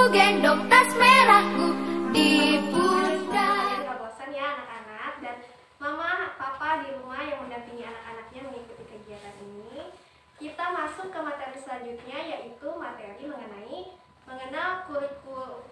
gendong tas merahku di pundak. Gak bosan ya anak-anak, dan mama, papa di rumah yang mendampingi anak-anaknya mengikuti kegiatan ini. Kita masuk ke materi selanjutnya, yaitu materi mengenal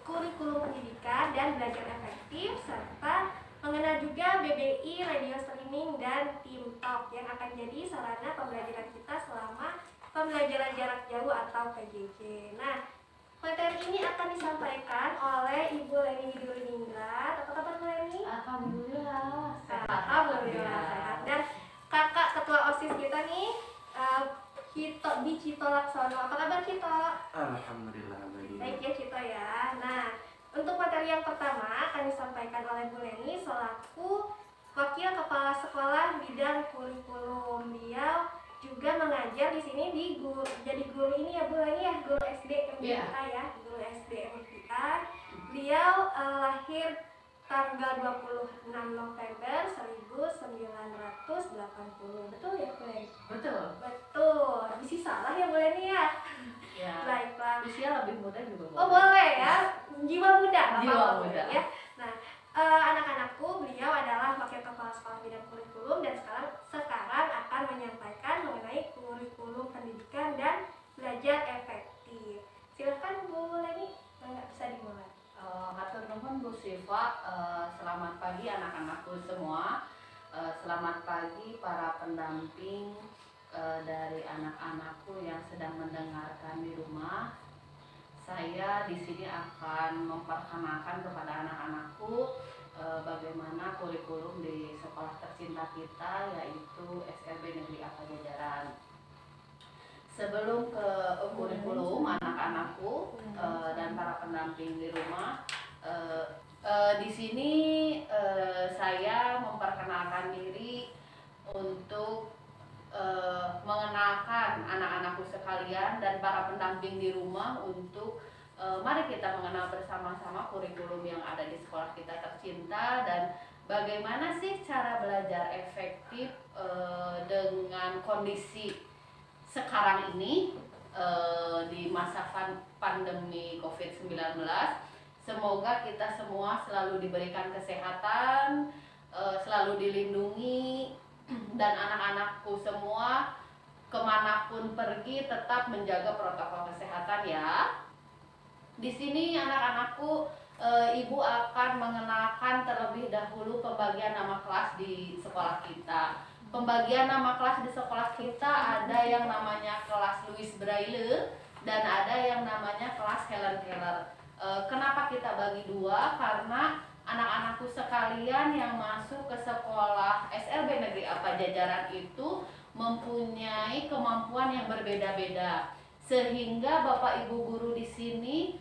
kurikulum pendidikan dan belajar efektif, serta mengenal juga BBI, radio streaming, dan TimTalk yang akan jadi sarana pembelajaran kita selama pembelajaran jarak jauh atau PJJ. Nah, materi ini akan disampaikan oleh Ibu Leni Widulingrat. Apa kabar Bu Leni? Alhamdulillah. Alhamdulillah sehat. Dan kakak ketua OSIS kita nih, Cito Laksono. Apa kabar Cito? Alhamdulillah baik. Baik ya Cito ya. Nah, untuk materi yang pertama akan disampaikan oleh Bu Leni selaku Wakil Kepala Sekolah Bidang Kurikulum. Beliau juga mengajar di sini jadi guru ini ya Bu Leni ya, guru SD MGIA ya, guru SD MGIA. Beliau lahir tanggal 26 November 1980. Betul ya Bu Leni? Betul. Betul. Bisa salah ya Bu Leni ya? Ya. Baiklah. Usia lebih muda juga boleh. Oh boleh ya, jiwa muda. Jiwa apa-apa muda. ya. Nah, anak-anakku, beliau adalah Wakil Kepala Sekolah Bidang Kurikulum dan sekarang akan menyampaikan mengenai kurikulum pendidikan dan belajar efektif. Silakan Bu Leni, bisa dimulai. Hatur nuhun Bu Siva. Selamat pagi anak-anakku semua. Selamat pagi para pendamping dari anak-anakku yang sedang mendengarkan di rumah. Saya di sini akan memperkenalkan kepada anak-anakku bagaimana kurikulum di sekolah tercinta kita, yaitu SLB Negeri A Pajajaran. Sebelum ke kurikulum anak-anakku dan para pendamping di rumah, di sini saya memperkenalkan diri untuk mengenalkan anak-anakku sekalian dan para pendamping di rumah untuk mari kita mengenal bersama-sama kurikulum yang ada di sekolah kita tercinta dan bagaimana sih cara belajar efektif dengan kondisi sekarang ini di masa pandemi COVID-19. Semoga kita semua selalu diberikan kesehatan, selalu dilindungi, dan anak-anakku semua kemanapun pergi tetap menjaga protokol kesehatan ya. Di sini anak-anakku, ibu akan mengenalkan terlebih dahulu pembagian nama kelas di sekolah kita. Pembagian nama kelas di sekolah kita ada yang namanya kelas Louis Braille dan ada yang namanya kelas Helen Keller. Kenapa kita bagi dua? Karena anak-anakku sekalian yang masuk ke sekolah SLB Negeri A Pajajaran itu mempunyai kemampuan yang berbeda-beda, sehingga Bapak Ibu guru di sini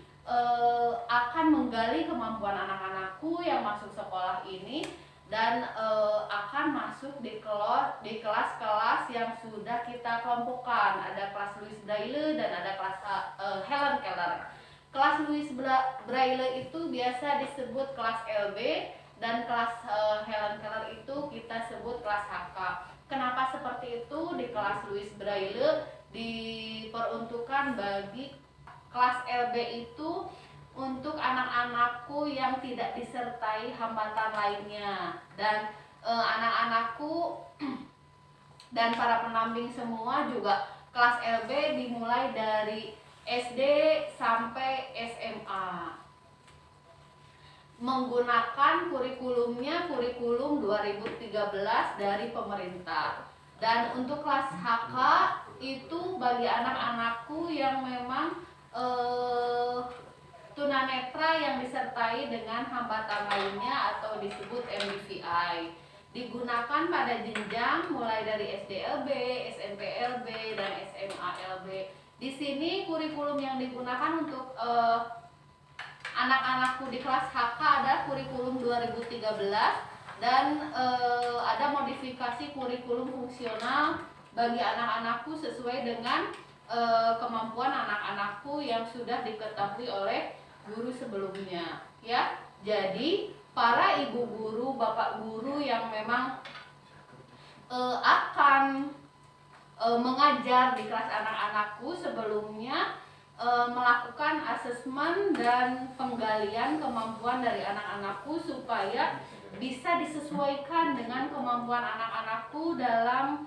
akan menggali kemampuan anak-anakku yang masuk sekolah ini dan akan masuk di kelas-kelas yang sudah kita kelompokkan. Ada kelas Louis Braille dan ada kelas Helen Keller. Kelas Louis Braille itu biasa disebut kelas LB dan kelas Helen Keller itu kita sebut kelas HK. Kenapa seperti itu? Di kelas Louis Braille diperuntukkan bagi kelas LB itu untuk anak-anakku yang tidak disertai hambatan lainnya, dan anak-anakku dan para pendamping semua juga kelas LB dimulai dari SD sampai SMA. Menggunakan kurikulumnya kurikulum 2013 dari pemerintah. Dan untuk kelas HK itu bagi anak-anakku yang memang tunanetra yang disertai dengan hambatan lainnya atau disebut MDVI. Digunakan pada jenjang mulai dari SDLB, SMPLB, dan SMALB. Di sini kurikulum yang digunakan untuk anak-anakku di kelas HK ada kurikulum 2013 dan ada modifikasi kurikulum fungsional bagi anak-anakku sesuai dengan kemampuan anak-anakku yang sudah diketahui oleh guru sebelumnya ya. Jadi para ibu guru, bapak guru yang memang akan mengajar di kelas anak-anakku sebelumnya melakukan asesmen dan penggalian kemampuan dari anak-anakku supaya bisa disesuaikan dengan kemampuan anak-anakku dalam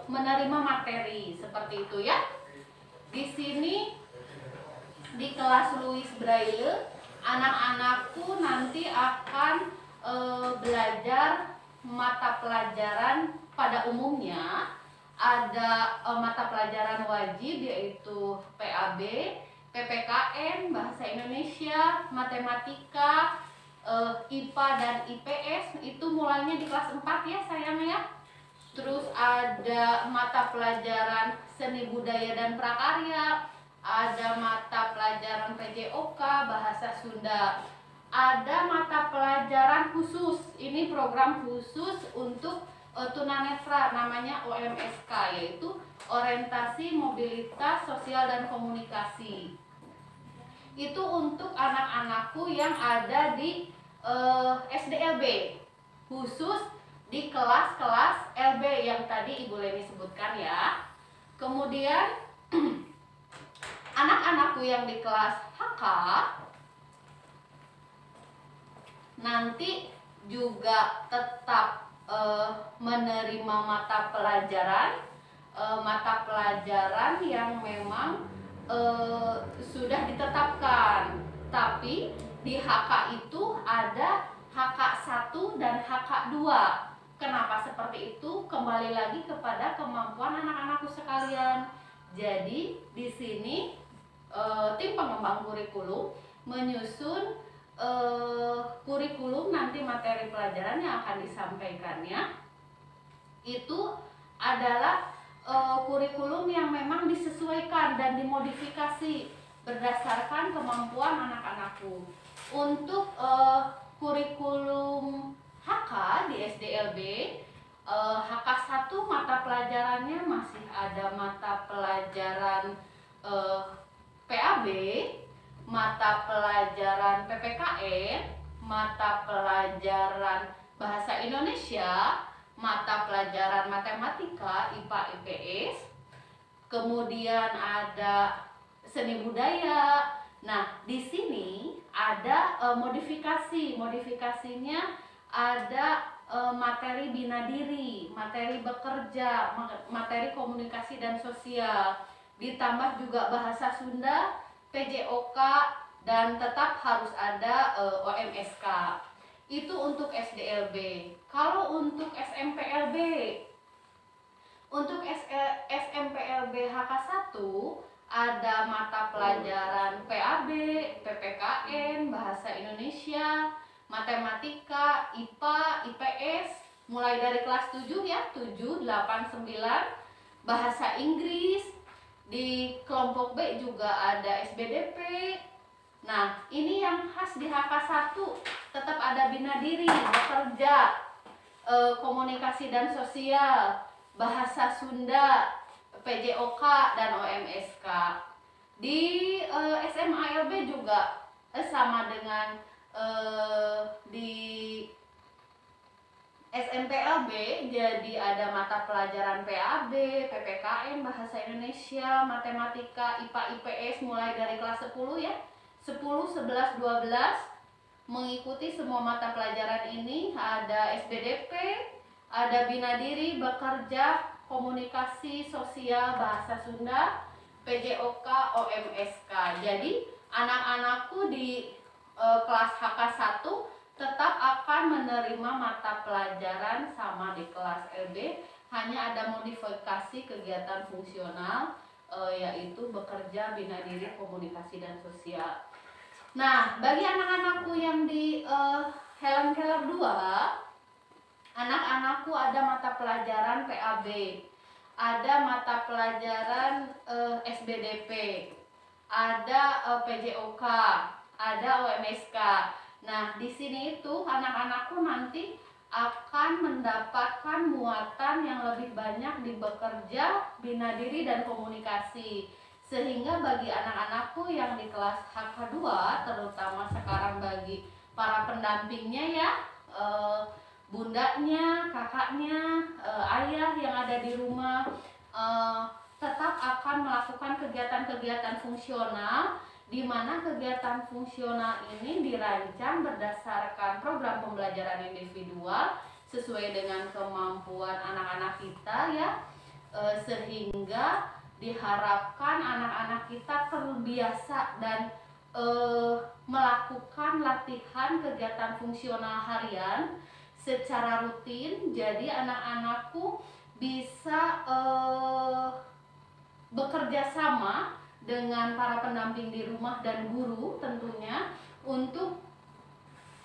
menerima materi seperti itu ya. Di sini di kelas Louis Braille, anak-anakku nanti akan belajar mata pelajaran pada umumnya. Ada mata pelajaran wajib yaitu PAB, PPKN, Bahasa Indonesia, Matematika, IPA dan IPS. Itu mulainya di kelas 4 ya sayang ya. Terus ada mata pelajaran Seni Budaya dan Prakarya, ada mata pelajaran PJOK, Bahasa Sunda. Ada mata pelajaran khusus, ini program khusus untuk tunanetra, namanya OMSK, yaitu Orientasi Mobilitas Sosial dan Komunikasi. Itu untuk anak-anakku yang ada di SDLB, khusus di kelas-kelas LB yang tadi Ibu Leni sebutkan ya. Kemudian anak-anakku yang di kelas HK nanti juga tetap menerima mata pelajaran yang memang sudah ditetapkan. Tapi di HK itu ada HK 1 dan HK 2. Kenapa seperti itu? Kembali lagi kepada kemampuan anak-anakku sekalian. Jadi di sini tim pengembang kurikulum menyusun kurikulum, nanti materi pelajaran yang akan disampaikannya itu adalah kurikulum yang memang disesuaikan dan dimodifikasi berdasarkan kemampuan anak-anakku. Untuk kurikulum HK di SDLB, HK 1 mata pelajarannya masih ada mata pelajaran PAB, mata pelajaran PPKN, mata pelajaran Bahasa Indonesia, mata pelajaran Matematika, IPA, IPS, kemudian ada Seni Budaya. Nah, di sini ada modifikasinya ada materi bina diri, materi bekerja, materi komunikasi dan sosial, ditambah juga Bahasa Sunda, PJOK, dan tetap harus ada OMSK. Itu untuk SDLB. Kalau untuk SMPLB, SMPLB HK 1 ada mata pelajaran PAB, PPKN, Bahasa Indonesia, Matematika, IPA, IPS, mulai dari kelas 7 ya, 7, 8, 9, Bahasa Inggris. Di kelompok B juga ada SBDP. Nah, ini yang khas di HK 1, tetap ada bina diri, bekerja, komunikasi dan sosial, Bahasa Sunda, PJOK, dan OMSK. Di SMALB juga sama dengan di SMPLB, jadi ada mata pelajaran PAB, PPKN, Bahasa Indonesia, Matematika, IPA, IPS mulai dari kelas 10 ya. 10, 11, 12 mengikuti semua mata pelajaran ini. Ada SBDP, ada bina diri, bekerja, komunikasi sosial, Bahasa Sunda, PJOK, OMSK. Jadi anak-anakku di kelas HK 1 tetap akan menerima mata pelajaran sama di kelas LB, hanya ada modifikasi kegiatan fungsional yaitu bekerja, bina diri, komunikasi dan sosial. Nah, bagi anak-anakku yang di Helen Keller 2, anak-anakku ada mata pelajaran PAB, ada mata pelajaran SBDP, ada PJOK, ada OMSK. Nah, di sini itu anak-anakku nanti akan mendapatkan muatan yang lebih banyak di bekerja, bina diri, dan komunikasi. Sehingga bagi anak-anakku yang di kelas HK2, terutama sekarang bagi para pendampingnya ya, bundanya, kakaknya, ayah yang ada di rumah, tetap akan melakukan kegiatan-kegiatan fungsional, di mana kegiatan fungsional ini dirancang berdasarkan program pembelajaran individual sesuai dengan kemampuan anak-anak kita ya, sehingga diharapkan anak-anak kita terbiasa dan melakukan latihan kegiatan fungsional harian secara rutin. Jadi anak-anakku bisa bekerja sama dengan para pendamping di rumah dan guru tentunya untuk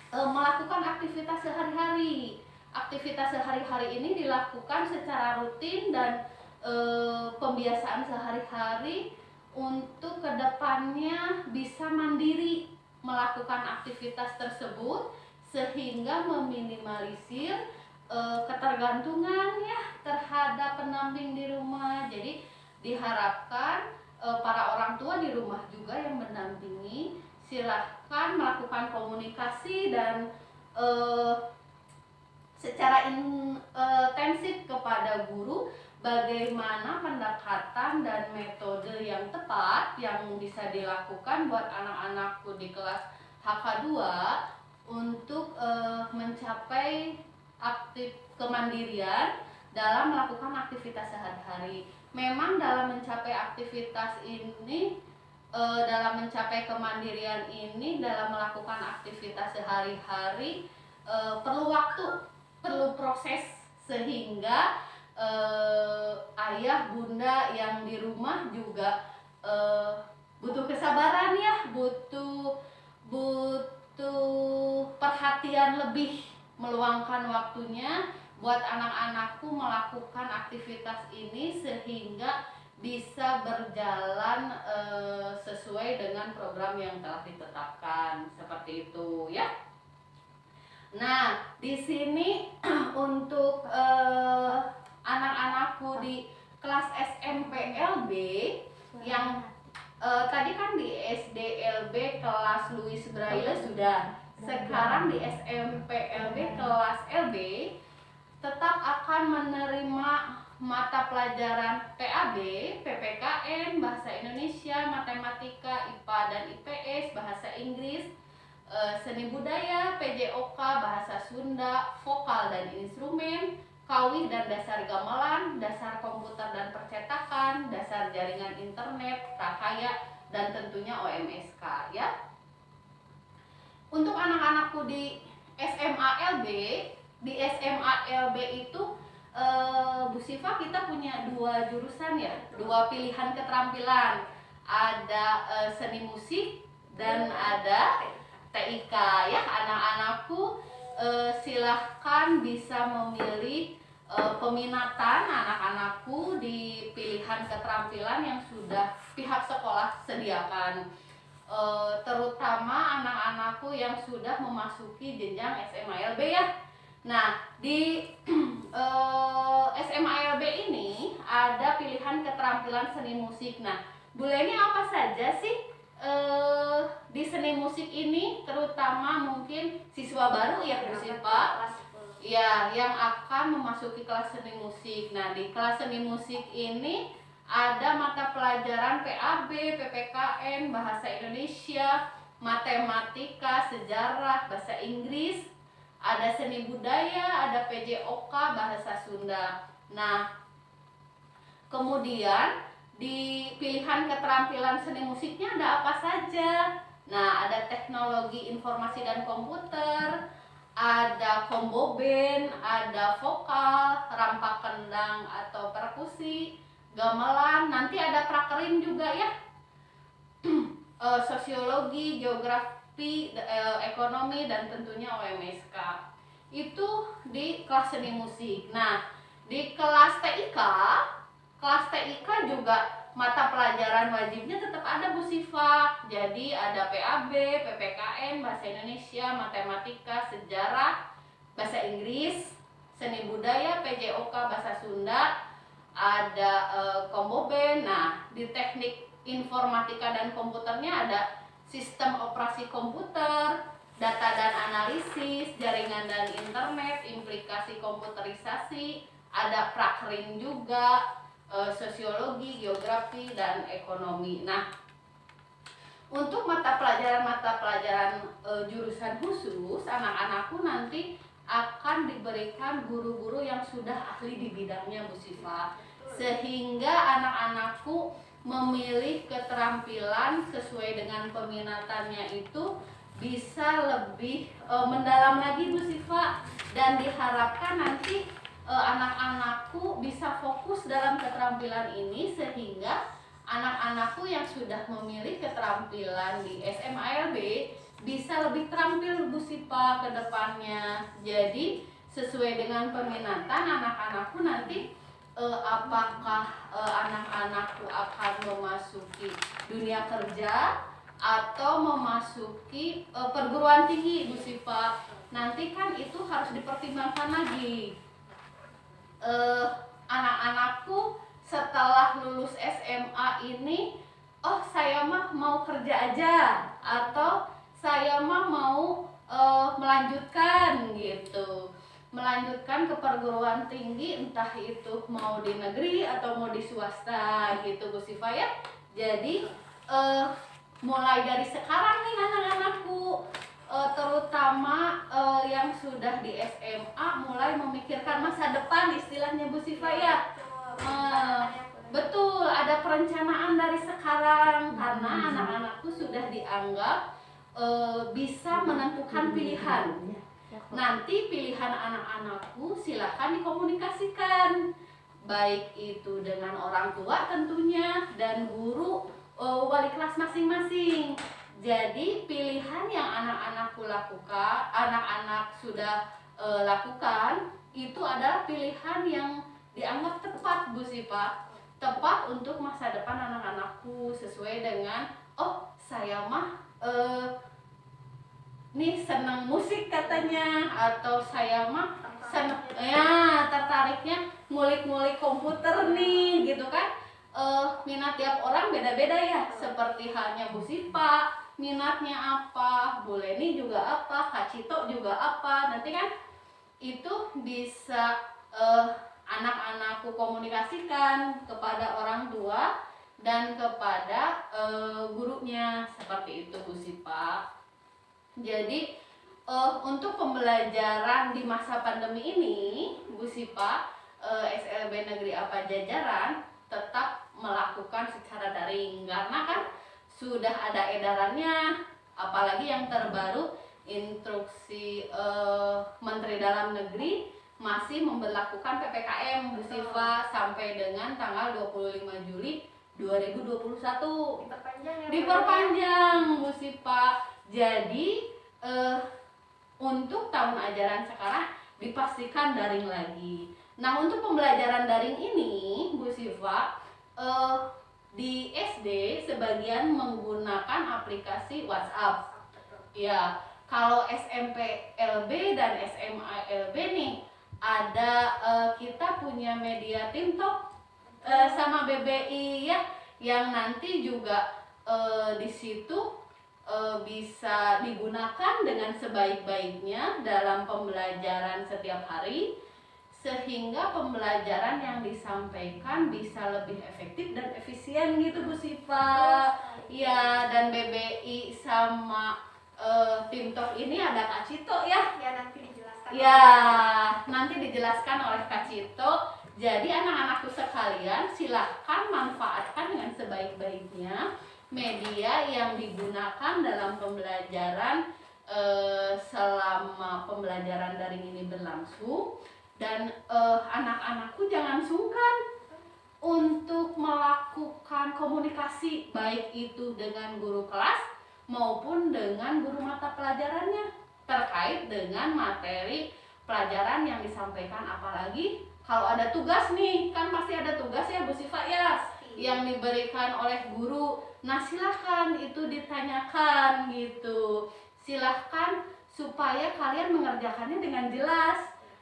melakukan aktivitas sehari-hari. Aktivitas sehari-hari ini dilakukan secara rutin dan pembiasaan sehari-hari untuk kedepannya bisa mandiri melakukan aktivitas tersebut sehingga meminimalisir ketergantungan ya terhadap pendamping di rumah. Jadi diharapkan para orang tua di rumah juga yang mendampingi silahkan melakukan komunikasi dan secara intensif kepada guru bagaimana pendekatan dan metode yang tepat yang bisa dilakukan buat anak-anakku di kelas HK2 untuk mencapai aktif kemandirian dalam melakukan aktivitas sehari-hari. Memang dalam mencapai aktivitas ini, dalam mencapai kemandirian ini, dalam melakukan aktivitas sehari-hari perlu waktu, perlu proses, sehingga ayah bunda yang di rumah juga butuh kesabaran ya, butuh perhatian lebih, meluangkan waktunya buat anak-anakku melakukan aktivitas ini sehingga bisa berjalan sesuai dengan program yang telah ditetapkan, seperti itu ya. Nah, di sini untuk anak-anakku di kelas SMPLB yang tadi kan di SDLB kelas Louis Braille sudah, sekarang di SMPLB kelas LB tetap akan menerima mata pelajaran PAB, PPKN, Bahasa Indonesia, Matematika, IPA dan IPS, Bahasa Inggris, Seni Budaya, PJOK, Bahasa Sunda, Vokal dan Instrumen, Kawih dan Dasar Gamelan, Dasar Komputer dan Percetakan, Dasar Jaringan Internet, Prakaya, dan tentunya OMSK ya. Untuk anak-anakku di SMA LB, di SMA LB itu Bu Siva kita punya dua jurusan ya, dua pilihan keterampilan. Ada seni musik dan ada TIK ya. Anak-anakku silahkan bisa memilih peminatan anak-anakku di pilihan keterampilan yang sudah pihak sekolah sediakan. Terutama anak-anakku yang sudah memasuki jenjang SMA LB ya. Nah, di SMA LB ini ada pilihan keterampilan seni musik. Nah, Bu Leni apa saja sih di seni musik ini, terutama mungkin siswa baru ya Bu Siva? Ya, yang akan memasuki kelas seni musik. Nah, di kelas seni musik ini ada mata pelajaran PAB, PPKN, Bahasa Indonesia, Matematika, Sejarah, Bahasa Inggris, ada Seni Budaya, ada PJOK, Bahasa Sunda. Nah, kemudian di pilihan keterampilan seni musiknya ada apa saja? Nah, ada teknologi informasi dan komputer, ada combo band, ada vokal, rampak kendang atau perkusi, gamelan, nanti ada prakerin juga ya. Sosiologi, geografi, ekonomi, dan tentunya OMSK. Itu di kelas seni musik. Nah, di kelas TIK juga mata pelajaran wajibnya tetap ada Bu Siva. Jadi ada PAB, PPKN, Bahasa Indonesia, Matematika, Sejarah, Bahasa Inggris, Seni Budaya, PJOK, Bahasa Sunda, ada combo band. Nah, di teknik informatika dan komputernya ada sistem operasi komputer, data dan analisis, jaringan dan internet, implikasi komputerisasi, ada prakerin juga, sosiologi, geografi, dan ekonomi. Nah, untuk mata pelajaran jurusan khusus, anak-anakku nanti akan diberikan guru-guru yang sudah ahli di bidangnya, Bu Siva. Sehingga anak-anakku memilih keterampilan sesuai dengan peminatannya itu bisa lebih mendalam lagi, Bu Siva. Dan diharapkan nanti anak-anakku bisa fokus dalam keterampilan ini sehingga anak-anakku yang sudah memilih keterampilan di SMALB bisa lebih terampil, Bu Sipa, ke depannya. Jadi sesuai dengan peminatan anak-anakku nanti apakah anak-anakku akan memasuki dunia kerja atau memasuki perguruan tinggi, Bu Sipa. Nanti kan itu harus dipertimbangkan lagi. Anak-anakku setelah lulus SMA ini, oh saya mah mau kerja aja atau saya mah mau melanjutkan gitu, melanjutkan ke perguruan tinggi, entah itu mau di negeri atau mau di swasta gitu, Bu Siva ya. Jadi mulai dari sekarang nih anak-anakku, terutama yang sudah di SMA mulai memikirkan masa depan istilahnya, Bu Siva ya. Betul, ada perencanaan dari sekarang karena anak-anakku sudah dianggap bisa menentukan pilihan. Nanti pilihan anak-anakku silakan dikomunikasikan, baik itu dengan orang tua tentunya dan guru wali kelas masing-masing. Jadi pilihan yang anak-anakku lakukan, anak-anak sudah lakukan itu adalah pilihan yang dianggap tepat, Bu Sipa, tepat untuk masa depan anak-anakku sesuai dengan oh saya mah nih senang musik katanya, atau saya mah senang ya tertariknya ngulik-ngulik komputer nih gitu kan. Minat tiap orang beda-beda ya, seperti halnya Bu Sipa minatnya apa, Bu Leni juga apa, Kak Cito juga apa. Nanti kan itu bisa anak-anakku komunikasikan kepada orang tua dan kepada gurunya, seperti itu, Bu Sipa. Jadi untuk pembelajaran di masa pandemi ini, Bu Sipa, SLB Negeri Apa Jajaran tetap melakukan secara daring karena kan sudah ada edarannya, apalagi yang terbaru instruksi Menteri Dalam Negeri masih memberlakukan PPKM, Bu Siva, sampai dengan tanggal 25 Juli 2021. Diperpanjang, Bu Siva. Jadi untuk tahun ajaran sekarang dipastikan daring lagi. Nah, untuk pembelajaran daring ini, Bu Siva, di SD sebagian menggunakan aplikasi WhatsApp. Ya, kalau SMP LB dan SMA LB nih ada kita punya media TikTok sama BBI ya, yang nanti juga di situ bisa digunakan dengan sebaik-baiknya dalam pembelajaran setiap hari, sehingga pembelajaran yang disampaikan bisa lebih efektif dan efisien gitu, Bu Siva. Ya, dan BBI sama TikTok ini ada Kak Cito ya. Ya, nanti dijelaskan. Ya, nanti dijelaskan oleh Kak Cito. Jadi anak-anakku sekalian, silahkan manfaatkan dengan sebaik-baiknya media yang digunakan dalam pembelajaran selama pembelajaran daring ini berlangsung. Dan anak-anakku jangan sungkan untuk melakukan komunikasi, baik itu dengan guru kelas maupun dengan guru mata pelajarannya terkait dengan materi pelajaran yang disampaikan. Apalagi kalau ada tugas nih, kan pasti ada tugas ya, Bu Siva ya, yang diberikan oleh guru. Nah, silahkan itu ditanyakan gitu, silahkan supaya kalian mengerjakannya dengan jelas,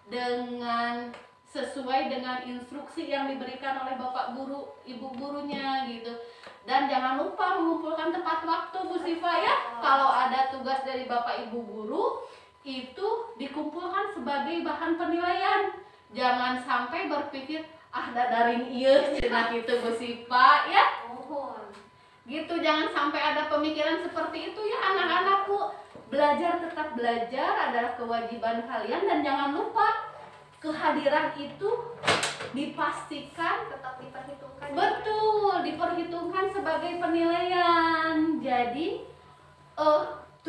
dengan sesuai dengan instruksi yang diberikan oleh Bapak Guru, Ibu gurunya gitu. Dan jangan lupa mengumpulkan tepat waktu, Bu Siva ya. Kalau ada tugas dari Bapak Ibu guru, itu dikumpulkan sebagai bahan penilaian. Jangan sampai berpikir, daring ieu cenah kitu Bu Sipa ya. Mohon. Gitu, jangan sampai ada pemikiran seperti itu ya anak-anakku. Belajar, tetap belajar adalah kewajiban kalian, dan jangan lupa kehadiran itu dipastikan Tetap diperhitungkan. betul, diperhitungkan sebagai penilaian. Jadi 75%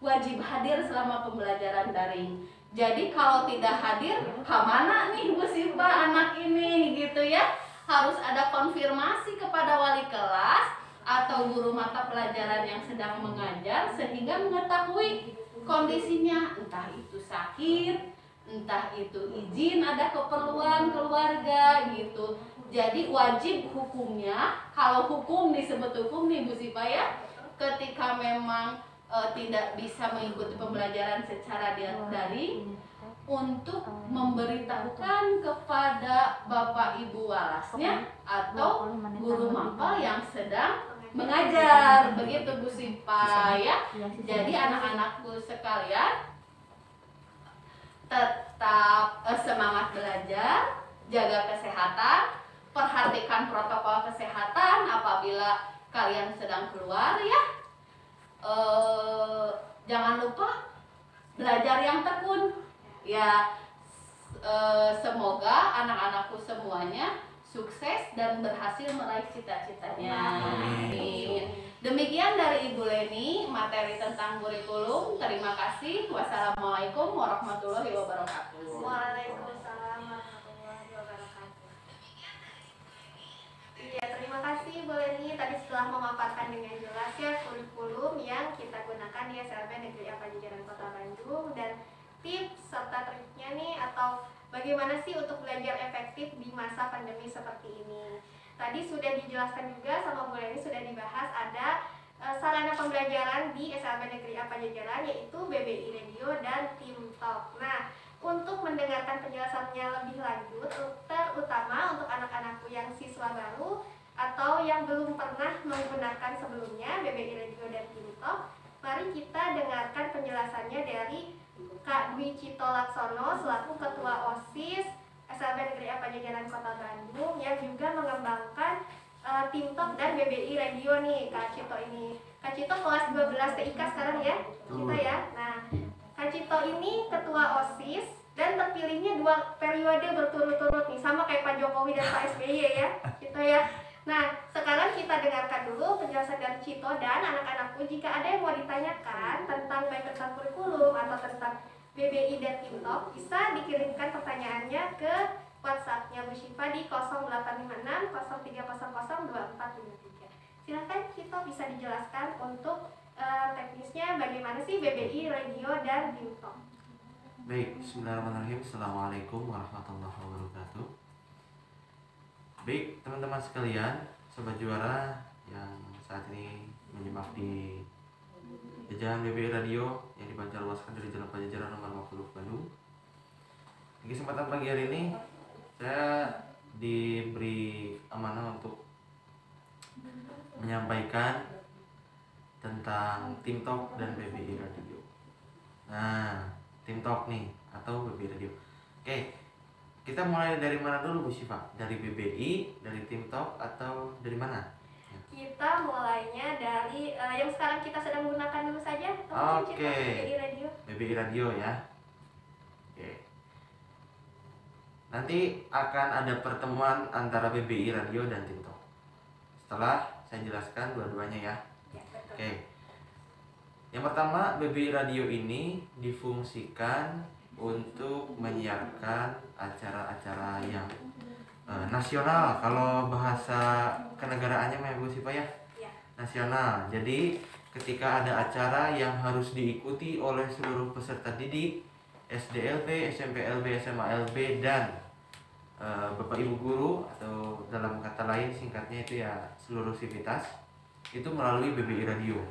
wajib hadir selama pembelajaran daring. Jadi kalau tidak hadir, kemana nih Bu Sipa anak ini gitu ya? Harus ada konfirmasi kepada wali kelas atau guru mata pelajaran yang sedang mengajar, sehingga mengetahui kondisinya, entah itu sakit, entah itu izin, ada keperluan keluarga gitu. Jadi wajib hukumnya, kalau hukum disebut hukum nih Bu Sipa ya, ketika memang tidak bisa mengikuti pembelajaran secara daring, untuk memberitahukan kepada Bapak Ibu walasnya atau guru mapel yang sedang mengajar, begitu Bu Sipa ya. Jadi anak-anakku sekalian, tetap semangat belajar, jaga kesehatan, perhatikan protokol kesehatan apabila kalian sedang keluar ya. Jangan lupa belajar yang tekun ya. Semoga anak-anakku semuanya sukses dan berhasil meraih cita-citanya. Amin. Demikian dari Ibu Leni, materi tentang kurikulum. Terima kasih. Wassalamualaikum warahmatullahi wabarakatuh. Waalaikumsalam warahmatullahi wabarakatuh. Iya, terima kasih Bu Leni tadi setelah memaparkan dengan jelas ya kurikulum yang kita gunakan di SLB Negeri Pajajaran Kota Bandung, dan tips serta triknya nih, atau bagaimana sih untuk belajar efektif di masa pandemi seperti ini. Tadi sudah dijelaskan juga sama Bu Leni, sudah dibahas ada sarana pembelajaran di SLB Negeri Pajajaran, yaitu BBI Radio dan TimTalk. Nah, untuk mendengarkan penjelasannya lebih lanjut, terutama untuk anak-anakku yang siswa baru atau yang belum pernah menggunakan sebelumnya BBI Radio dan TimTalk, mari kita dengarkan penjelasannya dari Kak Dwi Cito Laksono selaku Ketua OSIS SLB Negeri Pajajaran Kota Bandung yang juga mengembangkan TimTalk dan BBI Radio nih Kak Cito ini. Kak Cito kelas 12 TIK sekarang ya, Cito ya. Nah, Kak Cito ini Ketua OSIS dan terpilihnya 2 periode berturut-turut nih, sama kayak Pak Jokowi dan Pak SBY ya, Cito ya. Nah, sekarang kita dengarkan dulu penjelasan dari Cito, dan anak-anakku jika ada yang mau ditanyakan tentang baik tentang kurikulum atau tentang BBI dan TimTalk, bisa dikirimkan pertanyaannya ke WhatsApp-nya Bu Syifa di 0856 0300 2453. Silakan Cito, bisa dijelaskan untuk teknisnya bagaimana sih BBI Radio dan TimTalk. Baik, bismillahirrahmanirrahim. Assalamualaikum warahmatullahi wabarakatuh. Baik, teman-teman sekalian, sobat juara yang saat ini menyimak di jajaran BBI Radio yang dipancarluaskan dari Jalan Pajajaran nomor 50 Bandung. Di kesempatan pagi hari ini saya diberi amanah untuk menyampaikan tentang TimTalk dan BBI Radio. Nah, TimTalk nih atau BBI Radio. Oke, kita mulai dari mana dulu Bu Syifa? Dari BBI, dari TimTalk, atau dari mana? Kita mulainya dari yang sekarang kita sedang gunakan dulu saja. Oke. BBI Radio. BBI Radio ya. Oke. Nanti akan ada pertemuan antara BBI Radio dan TimTalk. Setelah saya jelaskan dua-duanya ya. Ya, betul. Oke. Yang pertama, BBI Radio ini difungsikan untuk menyiarkan acara-acara yang nasional. Kalau bahasa kenegaraannya mah Bu Syifa ya, nasional. Jadi ketika ada acara yang harus diikuti oleh seluruh peserta didik SDLB, SMPLB, SMALB, dan Bapak Ibu guru, atau dalam kata lain singkatnya itu ya seluruh sivitas, itu melalui BBI Radio.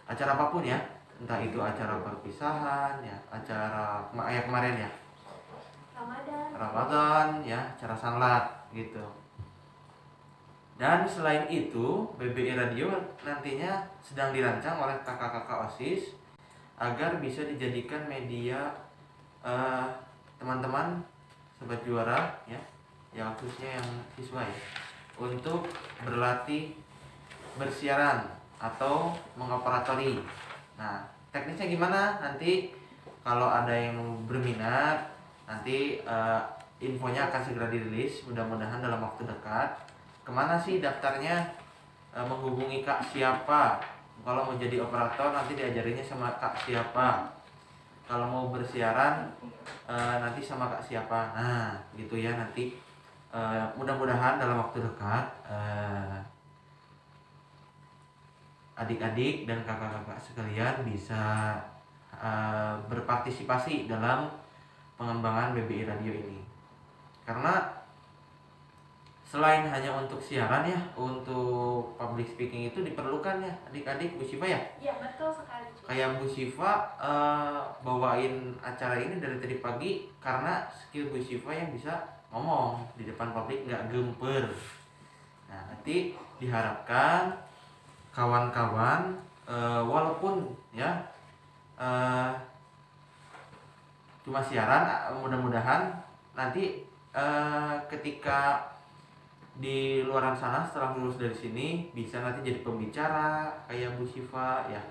Acara apapun ya, entah itu acara perpisahan ya, acara kemarin ya Ramadan ya, acara sanlat gitu. Dan selain itu, BBI Radio nantinya sedang dirancang oleh kakak-kakak OSIS agar bisa dijadikan media teman-teman sobat juara ya, yang khususnya yang siswa ya, untuk berlatih bersiaran atau mengoperatori. Nah, teknisnya gimana? Nanti kalau ada yang berminat, nanti infonya akan segera dirilis, mudah-mudahan dalam waktu dekat. Kemana sih daftarnya? Menghubungi Kak siapa? Kalau mau jadi operator nanti diajarinnya sama Kak siapa? Kalau mau bersiaran nanti sama Kak siapa? Nah, gitu ya nanti. Mudah-mudahan dalam waktu dekat adik-adik dan kakak-kakak sekalian bisa berpartisipasi dalam pengembangan BBI Radio ini. Karena selain hanya untuk siaran ya, untuk public speaking itu diperlukan ya adik-adik, Bu Syifa ya? Iya, betul sekali. Kayak Bu Syifa bawain acara ini dari tadi pagi karena skill Bu Syifa yang bisa ngomong di depan publik, nggak gemper. Nah, nanti diharapkan kawan-kawan walaupun ya cuma siaran, mudah-mudahan nanti ketika di luaran sana setelah lulus dari sini bisa nanti jadi pembicara kayak Bu Syifa ya,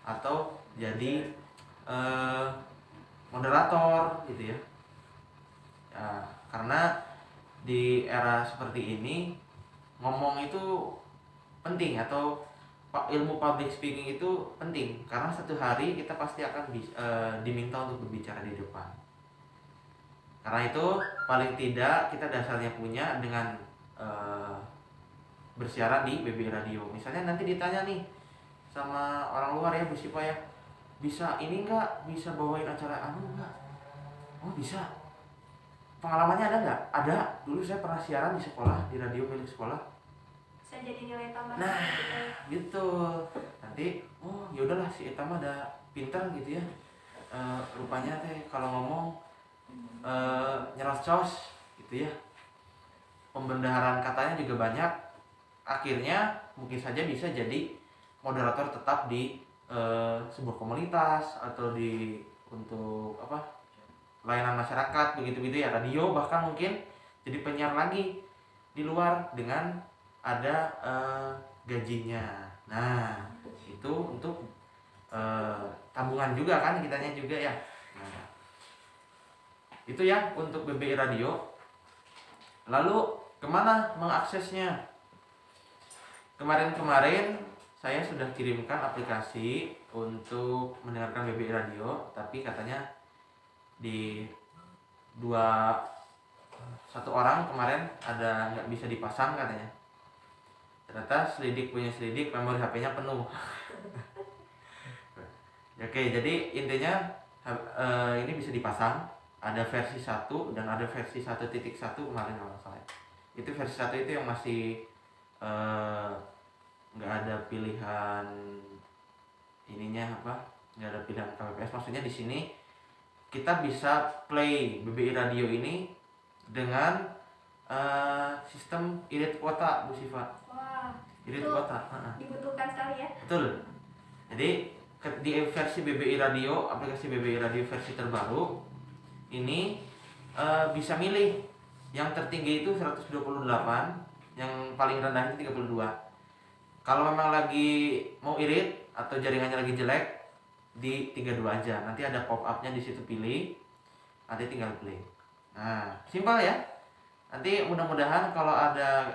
atau jadi moderator gitu ya. Karena di era seperti ini ngomong itu penting, atau ilmu public speaking itu penting, karena satu hari kita pasti akan diminta untuk berbicara di depan. Karena itu paling tidak kita dasarnya punya dengan bersiaran di BBI Radio. Misalnya nanti ditanya nih sama orang luar ya, Bu Syifa ya, bisa ini enggak, bisa bawain acara enggak? Oh bisa. Pengalamannya ada nggak? Ada. Dulu saya pernah siaran di sekolah, di radio milik sekolah. Saya jadi nilai tambah. Nah, gitu. Nanti, oh ya udahlah si Eta mah ada pinter gitu ya. Rupanya teh kalau ngomong nyerocos gitu ya. Pembendaharaan katanya juga banyak. Akhirnya mungkin saja bisa jadi moderator tetap di sebuah komunitas atau di untuk layanan masyarakat begitu-begitu ya, radio, bahkan mungkin jadi penyiar lagi di luar dengan ada gajinya. Nah, itu untuk tabungan juga kan kitanya juga ya. Nah, itu ya untuk BBI Radio. Lalu kemana mengaksesnya? Kemarin-kemarin saya sudah kirimkan aplikasi untuk mendengarkan BBI Radio, tapi katanya satu orang kemarin ada nggak bisa dipasang katanya. Ternyata selidik punya selidik, memori HP-nya penuh. Oke, jadi intinya ini bisa dipasang. Ada versi 1 dan ada versi 1.1 kemarin kalau salah. Itu versi 1 itu yang masih nggak ada pilihan ininya nggak ada pilihan KPPS. Maksudnya di sini kita bisa play BBI Radio ini dengan sistem irit kuota, Bu Syifa. Wah, Irit itu kuota. dibutuhkan sekali ya. Betul. Jadi di versi BBI Radio, aplikasi BBI Radio versi terbaru ini bisa milih yang tertinggi itu 128, yang paling rendah itu 32. Kalau memang lagi mau irit atau jaringannya lagi jelek, di 32 aja. Nanti ada pop-up-nya di situ, pilih. Nanti tinggal play. Nah, simpel ya. Nanti mudah-mudahan kalau ada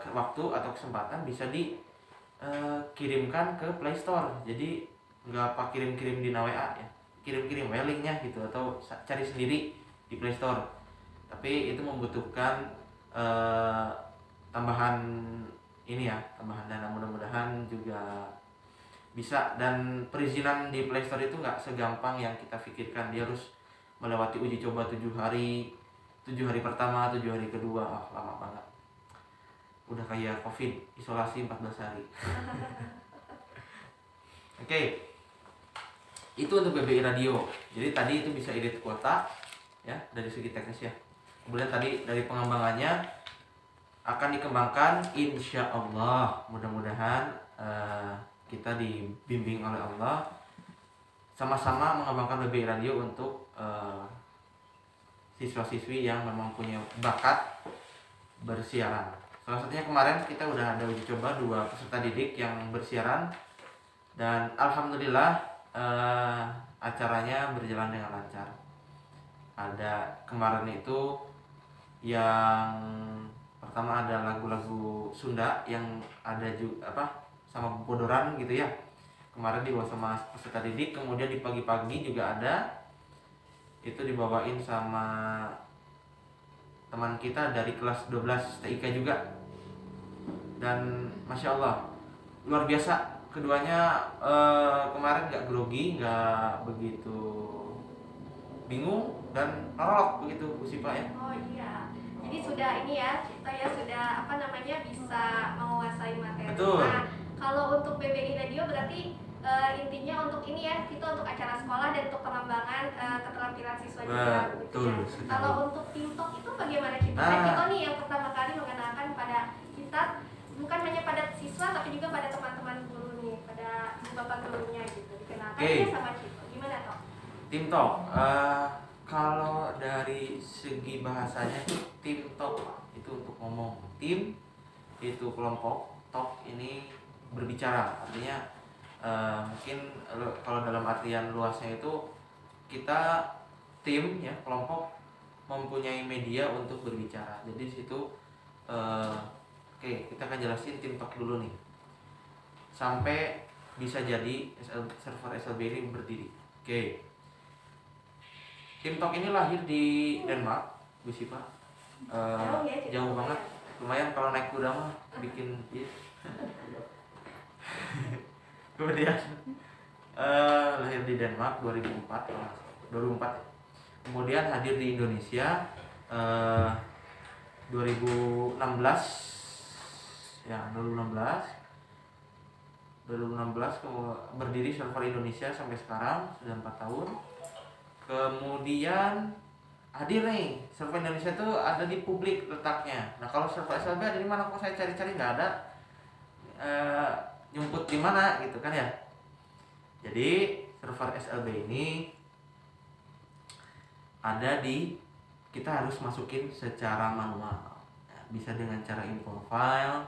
waktu atau kesempatan bisa dikirimkan ke Play Store. Jadi nggak pak kirim-kirim di WA ya. Kirim-kirim linknya gitu, atau cari sendiri di Play Store. Tapi itu membutuhkan tambahan ini ya, tambahan dana. Mudah-mudahan juga bisa, dan perizinan di Play Store itu nggak segampang yang kita pikirkan. Dia harus melewati uji coba 7 hari, 7 hari pertama, 7 hari kedua, lama banget. Udah kayak COVID, isolasi 14 hari. Oke. Itu untuk BBI Radio. Jadi tadi itu bisa edit kuota ya dari segi teknis ya. Kemudian tadi dari pengembangannya akan dikembangkan, insya Allah. Mudah-mudahan kita dibimbing oleh Allah sama-sama mengembangkan BBI Radio untuk siswa-siswi yang memang punya bakat bersiaran. Salah satunya kemarin kita udah ada uji coba 2 peserta didik yang bersiaran, dan alhamdulillah acaranya berjalan dengan lancar. Ada kemarin itu yang pertama ada lagu-lagu Sunda yang ada juga sama bodoran gitu ya. Kemarin dibawa sama peserta didik, kemudian di pagi-pagi juga ada itu dibawain sama teman kita dari kelas 12 TIK juga. Dan Masya Allah luar biasa keduanya. Kemarin nggak grogi, nggak begitu bingung dan nolok begitu Bu Sipa ya. Oh iya, jadi sudah ini ya, kita ya sudah bisa menguasai materi. Betul. Nah, kalau untuk BBI Radio berarti intinya untuk ini ya, kita untuk acara sekolah dan untuk pengembangan keterampilan siswa juga. Betul. Ya. Kalau untuk TikTok itu bagaimana kita? Kita nih yang pertama kali mengenalkan pada kita, bukan hanya pada siswa tapi juga pada teman-teman guru nih, pada bapak gurunya gitu. Dikenalkan ya sama kita. Gimana toh? TikTok, kalau dari segi bahasanya itu TikTok itu untuk ngomong, tim itu kelompok, talk ini berbicara. Artinya mungkin kalau dalam artian luasnya itu kita tim ya, kelompok mempunyai media untuk berbicara. Jadi di situ oke, kita akan jelasin TikTok dulu nih sampai bisa jadi server SLB ini berdiri. Oke. TikTok ini lahir di Denmark, Bu Sipa. Jauh banget, lumayan kalau naik kuda mah bikin ya. Kemudian lahir di Denmark 2004 ya. Kemudian hadir di Indonesia 2016 ya, 2016 berdiri server Indonesia sampai sekarang sudah 4 tahun. Kemudian hadir nih, server Indonesia itu ada di publik letaknya. Nah kalau server SLB ada di mana? Kok saya cari-cari nggak ada, nyumput di mana gitu kan ya. Jadi server SLB ini ada di, kita harus masukin secara manual. Bisa dengan cara import file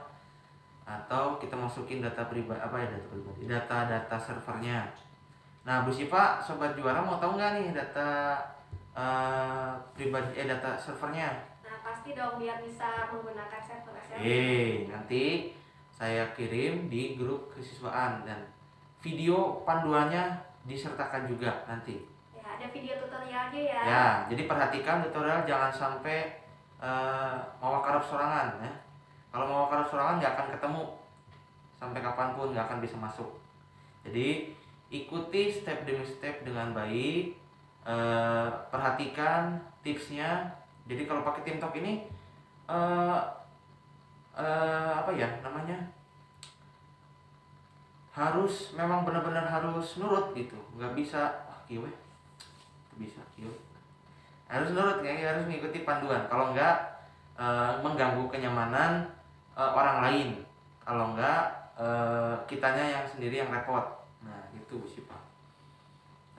atau kita masukin data pribadi, data servernya. Nah Bu Sipa, Sobat Juara mau tahu nggak nih data data servernya? Nah pasti dong, biar bisa menggunakan server SLB. Nanti saya kirim di grup kesiswaan dan video panduannya disertakan juga nanti. Ya, ada video tutorialnya ya. Ya, jadi perhatikan tutorial, jangan sampai mau karep sorangan ya. Kalau mau karep sorangan nggak akan ketemu sampai kapanpun, nggak akan bisa masuk. Jadi ikuti step demi step dengan baik, perhatikan tipsnya. Jadi kalau pakai TikTok ini harus memang benar-benar harus nurut gitu, nggak bisa harus nurut ya, harus mengikuti panduan. Kalau nggak mengganggu kenyamanan orang lain, kalau nggak kitanya yang sendiri yang repot. Nah itu sih Pak.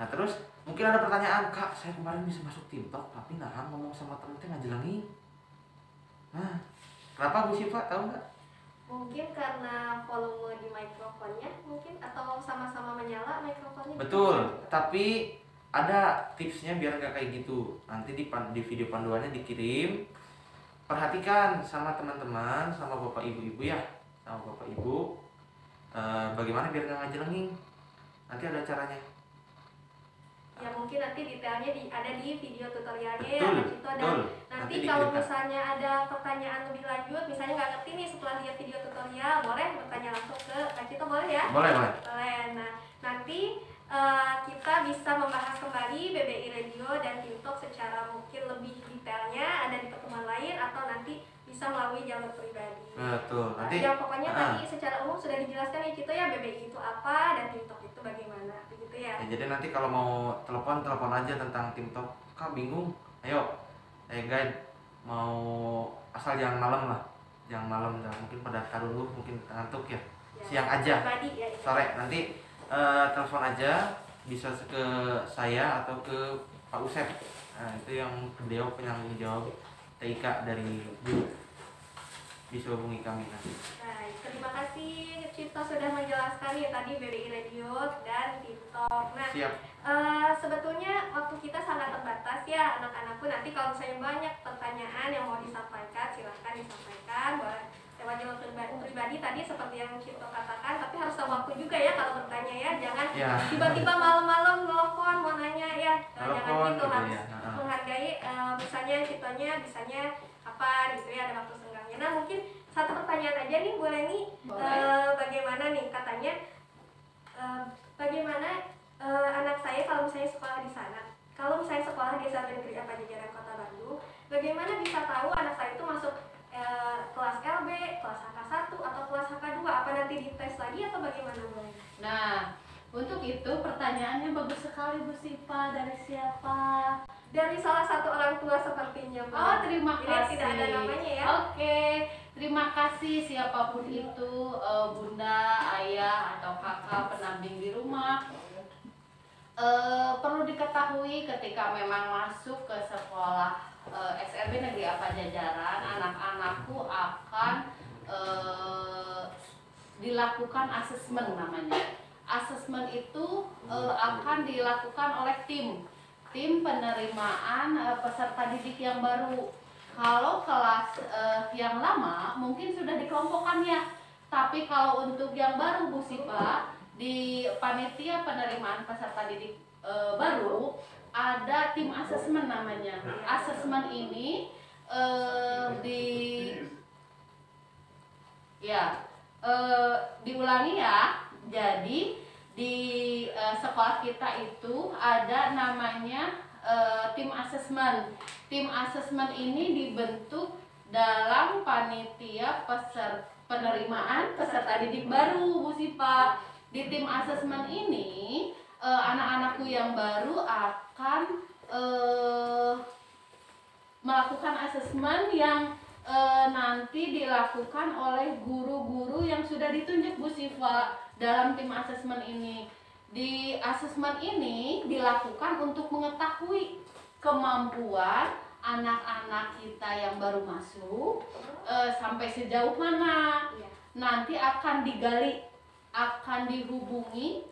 Nah terus mungkin ada pertanyaan, Kak saya kemarin bisa masuk TikTok tapi ngomong sama temen-temen ngajelengin. Nah kenapa Bu Sipa, tahu nggak? Mungkin karena volume di mikrofonnya mungkin, atau sama-sama menyala mikrofonnya. Betul, tapi ada tipsnya biar nggak kayak gitu. Nanti di video panduannya dikirim. Perhatikan sama teman-teman, sama bapak ibu-ibu ya, sama bapak ibu, bagaimana biar nggak ngajelengin. Nanti ada caranya. Ya mungkin nanti detailnya ada di video tutorialnya. Betul, ya Kak Cito. Dan betul. nanti Nanti kalau dikirimkan. misalnya ada pertanyaan lebih lanjut, misalnya nggak ngerti nih setelah lihat video tutorial, boleh bertanya langsung ke Kak Cito, boleh ya? Boleh. Boleh. Nah nanti kita bisa membahas kembali BBI Radio dan TikTok secara mungkin lebih detailnya, ada di pertemuan lain atau nanti bisa melalui jalur pribadi. Betul. Nanti Yang pokoknya tadi secara umum sudah dijelaskan ya Cito ya, BBI itu apa dan TikTok itu bagaimana, begitu ya. ya, jadi nanti kalau mau telepon aja tentang TikTok. Kak bingung, ayo guide, mau asal jangan malam lah, dah mungkin pada dulu, mungkin ngantuk ya. Siang aja, Pribadi, ya, itu. sore nanti telepon aja, bisa ke saya atau ke Pak Usep Nah, itu yang beliau penanggung jawab TIK dari guru. Bisa hubungi kami nanti. Baik, terima kasih Cipto sudah menjelaskan ya tadi BBI Radio dan TikTok. Nah, Siap. sebetulnya waktu kita sangat terbatas ya anak-anakku. Nanti kalau misalnya banyak pertanyaan yang mau disampaikan, silahkan disampaikan. Boleh lewat jalur pribadi tadi seperti yang Cipto katakan, tapi harus tahu waktu juga ya kalau bertanya ya. Jangan Ya. tiba-tiba malam-malam nelfon mau nanya ya. Jangan Telepon gitu, gitu harus ya. menghargai misalnya Ciptonya bisanya kapan gitu ya, ada waktu senggangnya. Nah, mungkin satu pertanyaan aja nih, boleh nih? Bagaimana nih katanya bagaimana anak saya kalau misalnya sekolah di sana, kalau misalnya sekolah di SMP Negeri Pajajaran Kota Bandung, bagaimana bisa tahu anak saya itu masuk kelas LB, kelas HK1 atau kelas HK2? Apa nanti dites lagi atau bagaimana, boleh? Nah, untuk itu pertanyaannya bagus sekali Bu Sipa. Dari siapa? Dari salah satu orang tua sepertinya, Bu. Oh, terima Ini kasih. tidak ada namanya ya. Oke, terima kasih siapapun itu, bunda, ayah, atau kakak pendamping di rumah. Perlu diketahui ketika memang masuk ke sekolah SLB Negeri Pajajaran, anak-anakku akan dilakukan asesmen namanya. Asesmen itu akan dilakukan oleh tim penerimaan peserta didik yang baru. Kalau kelas yang lama mungkin sudah dikelompokkan ya, tapi kalau untuk yang baru Bu Sipa, di panitia penerimaan peserta didik baru ada tim asesmen namanya. Asesmen ini diulangi ya. Jadi di sekolah kita itu ada namanya tim asesmen. Tim asesmen ini dibentuk dalam panitia penerimaan peserta didik baru Bu Sipa. Di tim asesmen ini anak-anakku yang baru akan melakukan asesmen yang nanti dilakukan oleh guru-guru yang sudah ditunjuk Bu Siva dalam tim asesmen ini. Di asesmen ini dilakukan untuk mengetahui kemampuan anak-anak kita yang baru masuk sampai sejauh mana. Nanti akan digali, akan dihubungi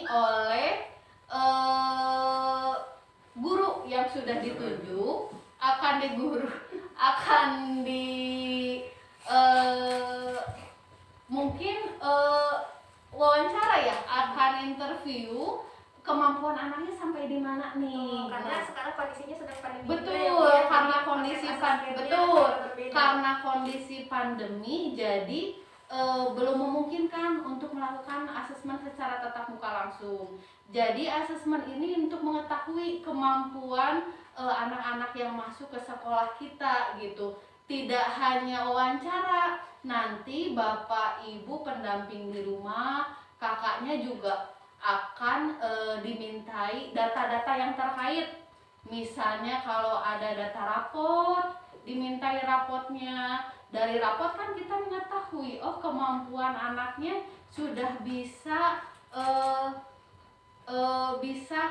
oleh guru yang sudah ditunjuk, mungkin wawancara ya, akan interview kemampuan anaknya sampai di mana nih. Karena sekarang kondisinya sedang pandemi. Betul, ya, karena jadi kondisi proses pandemi. asesmennya Betul, berbeda. karena kondisi pandemi, jadi belum memungkinkan untuk melakukan asesmen secara tatap muka langsung. Jadi asesmen ini untuk mengetahui kemampuan anak-anak yang masuk ke sekolah kita gitu. Tidak hanya wawancara, nanti bapak ibu pendamping di rumah, kakaknya juga akan dimintai data-data yang terkait. Misalnya kalau ada data raport, dimintai raportnya. Dari raport kan kita mengetahui, oh kemampuan anaknya sudah bisa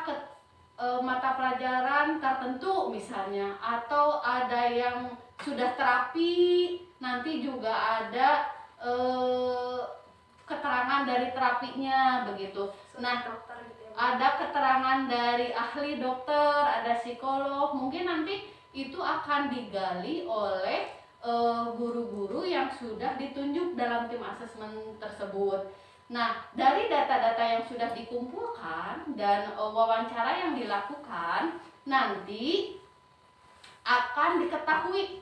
ke mata pelajaran tertentu misalnya, atau ada yang sudah terapi, nanti juga ada keterangan dari terapinya begitu. Nah, Dokter gitu ya, Bu. ada keterangan dari ahli dokter, ada psikolog, mungkin nanti itu akan digali oleh guru-guru yang sudah ditunjuk dalam tim asesmen tersebut. Nah, dari data-data yang sudah dikumpulkan dan wawancara yang dilakukan, nanti akan diketahui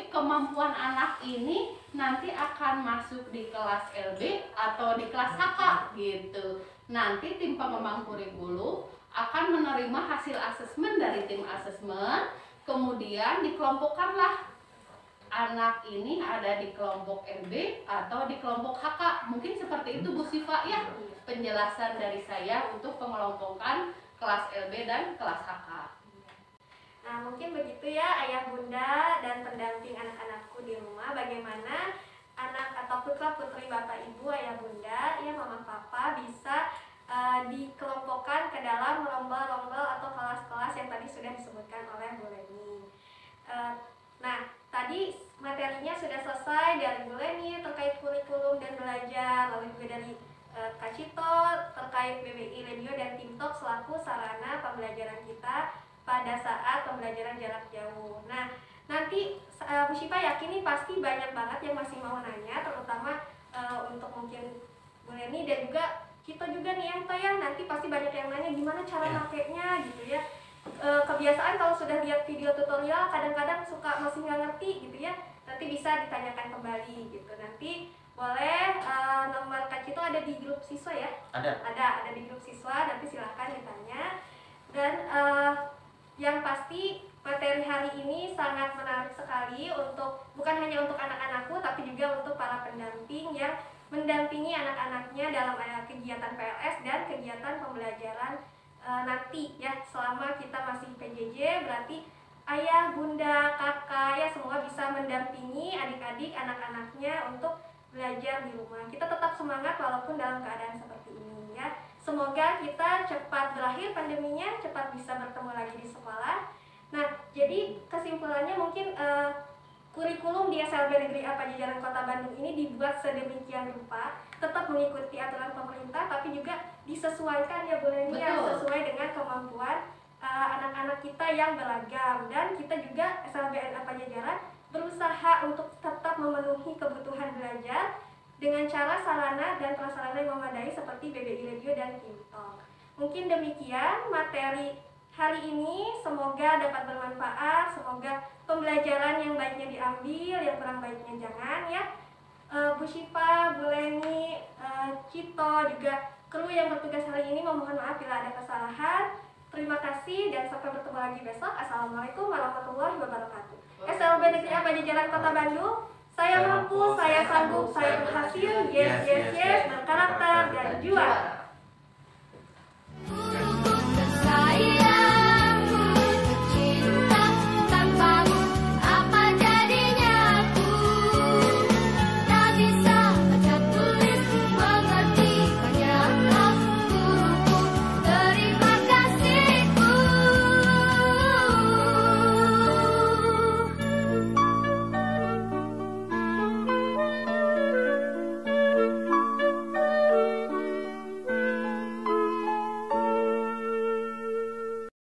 kemampuan anak ini nanti akan masuk di kelas LB atau di kelas HK gitu. Nanti tim pengembang kurikulum akan menerima hasil asesmen dari tim asesmen, kemudian dikelompokkanlah anak ini ada di kelompok LB atau di kelompok HK. Mungkin seperti itu Bu Siva ya penjelasan dari saya untuk pengelompokan kelas LB dan kelas HK. Nah, mungkin begitu ya ayah bunda dan pendamping anak-anakku di rumah, bagaimana anak atau putra putri bapak ibu ayah bunda ya mama papa bisa dikelompokkan ke dalam rombel-rombel atau kelas-kelas yang tadi sudah disebutkan oleh Bu Leni. Nah, tadi materinya sudah selesai dari Bu Leni terkait kurikulum dan belajar, lalu juga dari Kak Cito terkait BBI Radio dan TikTok selaku sarana pembelajaran kita pada saat pembelajaran jarak jauh. Nah, nanti Bu Syifa yakin nih pasti banyak banget yang masih mau nanya, terutama untuk mungkin Bu Leni dan juga kita juga nih yang nanti pasti banyak yang nanya gimana cara makainya gitu ya. Kebiasaan kalau sudah lihat video tutorial kadang-kadang suka masih nggak ngerti gitu ya, nanti bisa ditanyakan kembali gitu. Nanti boleh nomor Kak Cito ada di grup siswa ya? Ada di grup siswa, nanti silahkan ditanya. Dan yang pasti materi hari ini sangat menarik sekali untuk bukan hanya untuk anak-anakku tapi juga untuk para pendamping yang mendampingi anak-anaknya dalam kegiatan PLS dan kegiatan pembelajaran nanti ya, selama kita masih PJJ. Berarti ayah, bunda, kakak ya semua bisa mendampingi adik-adik anak-anaknya untuk belajar di rumah. Kita tetap semangat walaupun dalam keadaan seperti ini ya. Semoga kita cepat berakhir pandeminya, cepat bisa bertemu lagi di sekolah. Nah, jadi kesimpulannya mungkin kurikulum di SLB Negeri A Pajajaran Kota Bandung ini dibuat sedemikian rupa, tetap mengikuti aturan pemerintah tapi juga disesuaikan ya Bu Leni ya, sesuai dengan kemampuan anak-anak kita yang beragam. Dan kita juga SLBNA Pajajaran berusaha untuk tetap memenuhi kebutuhan belajar dengan cara sarana dan prasarana yang memadai seperti BBI Radio dan TikTok. Mungkin demikian materi hari ini, semoga dapat bermanfaat, semoga pembelajaran yang baiknya diambil, yang kurang baiknya jangan ya. Bu Syifa, Bu Leni, Cito, juga kru yang bertugas hari ini memohon maaf bila ada kesalahan. Terima kasih dan sampai bertemu lagi besok. Assalamualaikum warahmatullahi wabarakatuh. SLB Negeri A Pajajaran Kota Bandung, saya mampu, saya sanggup, saya berhasil, yes, yes, yes, berkarakter dan juara.